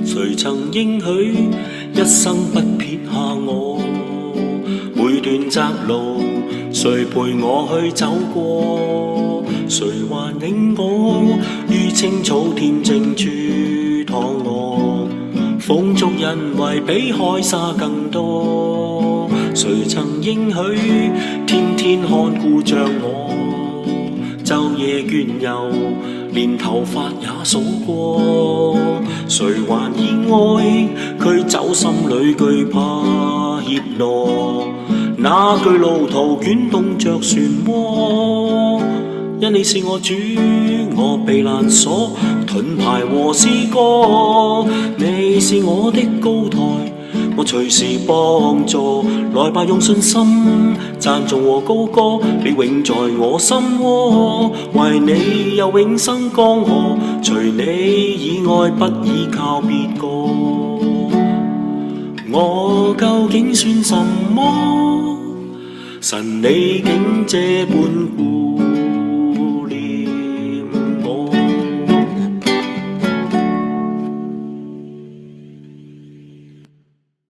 誰曾應許一生不撇下我？每段窄路，誰陪我去走過？誰還領我於青草恬靜處躺臥？風燭因為比海沙更多。誰曾應許天天看顧着我？晝夜倦遊，連頭髮也數過。誰還以愛驅走心裏懼怕怯懦？那句路途捲動着漩渦。因你是我主，我避難所，盾牌和詩歌。你是我的高台，我隨時幫助。來吧，用信心讚頌和高歌，你永在我心窩。為你有永生江河，除你以外不依靠別個。我究竟算什麼？神你竟這般顧。